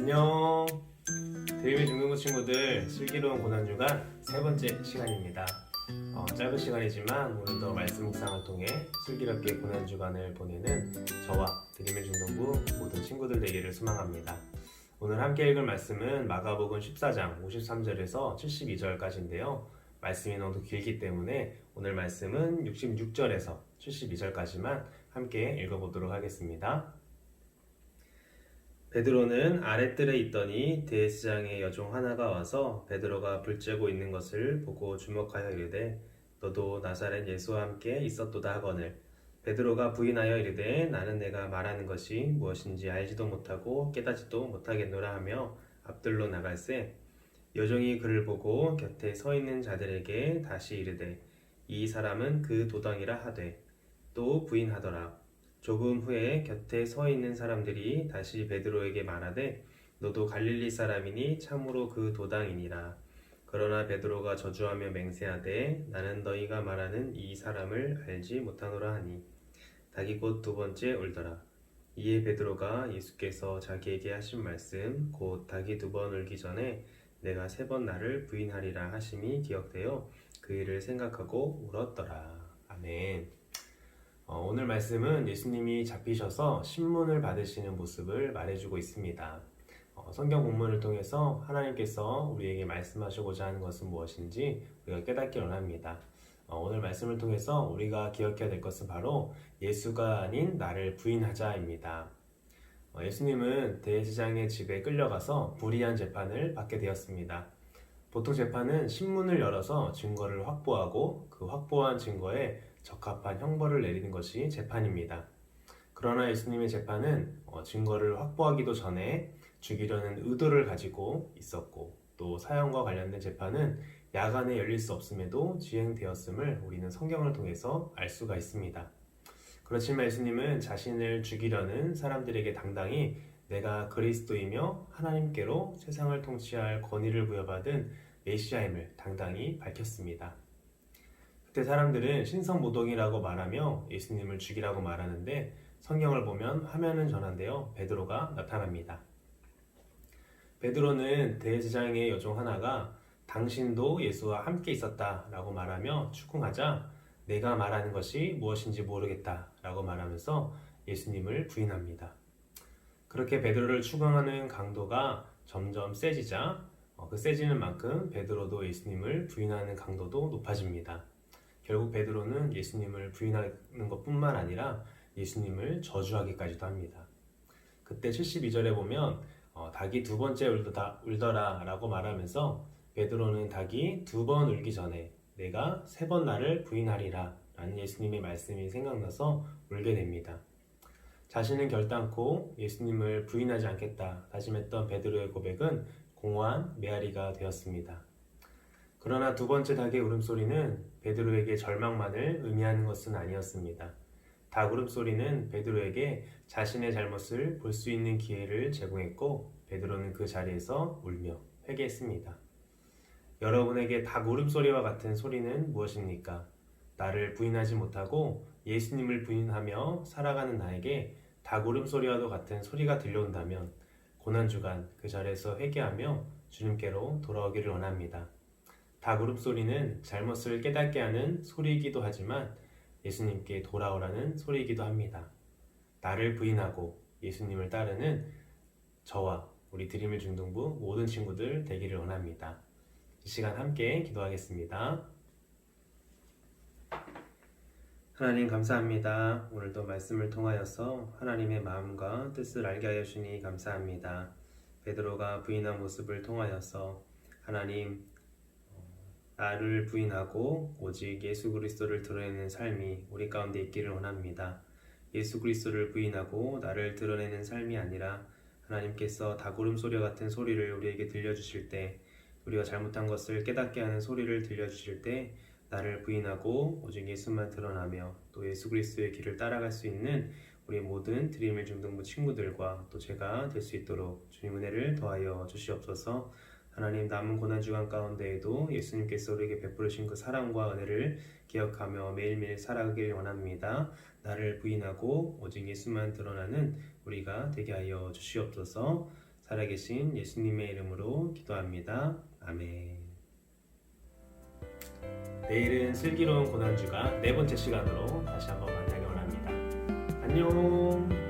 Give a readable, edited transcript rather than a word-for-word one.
안녕. 드림의 중등부 친구들 슬기로운 고난주간 세 번째 시간입니다. 짧은 시간이지만 오늘도 말씀 묵상을 통해 슬기롭게 고난주간을 보내는 저와 드림의 중등부 모든 친구들 되기를 소망합니다. 오늘 함께 읽을 말씀은 마가복음 14장 53절에서 72절까지인데요. 말씀이 너무 길기 때문에 오늘 말씀은 66절에서 72절까지만 함께 읽어보도록 하겠습니다. 베드로는 아랫뜰에 있더니 대제사장의 여종 하나가 와서 베드로가 불 쬐고 있는 것을 보고 주목하여 이르되 너도 나사렛 예수와 함께 있었도다 하거늘 베드로가 부인하여 이르되 나는 내가 말하는 것이 무엇인지 알지도 못하고 깨닫지도 못하겠노라 하며 앞뜰로 나갈새 여종이 그를 보고 곁에 서 있는 자들에게 다시 이르되 이 사람은 그 도당이라 하되 또 부인하더라. 조금 후에 곁에 서 있는 사람들이 다시 베드로에게 말하되 너도 갈릴리 사람이니 참으로 그 도당이니라. 그러나 베드로가 저주하며 맹세하되 나는 너희가 말하는 이 사람을 알지 못하노라 하니 닭이 곧 두 번째 울더라. 이에 베드로가 예수께서 자기에게 하신 말씀 곧 닭이 두 번 울기 전에 내가 세 번 나를 부인하리라 하심이 기억되어 그 일을 생각하고 울었더라. 아멘. 오늘 말씀은 예수님이 잡히셔서 신문을 받으시는 모습을 말해주고 있습니다. 성경 본문을 통해서 하나님께서 우리에게 말씀하시고자 하는 것은 무엇인지 우리가 깨닫기 원합니다. 오늘 말씀을 통해서 우리가 기억해야 될 것은 바로 예수가 아닌 나를 부인하자입니다. 예수님은 대제사장의 집에 끌려가서 불의한 재판을 받게 되었습니다. 보통 재판은 신문을 열어서 증거를 확보하고 그 확보한 증거에 적합한 형벌을 내리는 것이 재판입니다. 그러나 예수님의 재판은 증거를 확보하기도 전에 죽이려는 의도를 가지고 있었고 또 사형과 관련된 재판은 야간에 열릴 수 없음에도 진행되었음을 우리는 성경을 통해서 알 수가 있습니다. 그렇지만 예수님은 자신을 죽이려는 사람들에게 당당히 내가 그리스도이며 하나님께로 세상을 통치할 권위를 부여받은 메시아임을 당당히 밝혔습니다. 그때 사람들은 신성모독이라고 말하며 예수님을 죽이라고 말하는데 성경을 보면 화면은 전환되어 베드로가 나타납니다. 베드로는 대제사장의 여종 하나가 당신도 예수와 함께 있었다 라고 말하며 추궁하자 내가 말하는 것이 무엇인지 모르겠다 라고 말하면서 예수님을 부인합니다. 그렇게 베드로를 추궁하는 강도가 점점 세지자 그 세지는 만큼 베드로도 예수님을 부인하는 강도도 높아집니다. 결국 베드로는 예수님을 부인하는 것뿐만 아니라 예수님을 저주하기까지도 합니다. 그때 72절에 보면 닭이 두 번째 울더라 라고 말하면서 베드로는 닭이 두 번 울기 전에 내가 세 번 나를 부인하리라 라는 예수님의 말씀이 생각나서 울게 됩니다. 자신은 결단코 예수님을 부인하지 않겠다 다짐했던 베드로의 고백은 공허한 메아리가 되었습니다. 그러나 두 번째 닭의 울음소리는 베드로에게 절망만을 의미하는 것은 아니었습니다. 닭 울음소리는 베드로에게 자신의 잘못을 볼 수 있는 기회를 제공했고 베드로는 그 자리에서 울며 회개했습니다. 여러분에게 닭 울음소리와 같은 소리는 무엇입니까? 나를 부인하지 못하고 예수님을 부인하며 살아가는 나에게 닭 울음소리와도 같은 소리가 들려온다면 고난주간 그 자리에서 회개하며 주님께로 돌아오기를 원합니다. 닭 울음소리는 잘못을 깨닫게 하는 소리이기도 하지만 예수님께 돌아오라는 소리이기도 합니다. 나를 부인하고 예수님을 따르는 저와 우리 드림의 중등부 모든 친구들 되기를 원합니다. 이 시간 함께 기도하겠습니다. 하나님 감사합니다. 오늘도 말씀을 통하여서 하나님의 마음과 뜻을 알게 하여 주니 감사합니다. 베드로가 부인한 모습을 통하여서 하나님 나를 부인하고 오직 예수 그리스도를 드러내는 삶이 우리 가운데 있기를 원합니다. 예수 그리스도를 부인하고 나를 드러내는 삶이 아니라 하나님께서 닭 울음소리와 같은 소리를 우리에게 들려주실 때 우리가 잘못한 것을 깨닫게 하는 소리를 들려주실 때 나를 부인하고 오직 예수만 드러나며 또 예수 그리스도의 길을 따라갈 수 있는 우리 모든 드림의 중등부 친구들과 또 제가 될 수 있도록 주님 은혜를 더하여 주시옵소서. 하나님 남은 고난주간 가운데에도 예수님께서 우리에게 베푸르신 그 사랑과 은혜를 기억하며 매일매일 살아가길 원합니다. 나를 부인하고 오직 예수만 드러나는 우리가 되게 하여 주시옵소서. 살아계신 예수님의 이름으로 기도합니다. 아멘. 내일은 슬기로운 고난주가 네 번째 시간으로 다시 한번 만나기 원합니다. 안녕.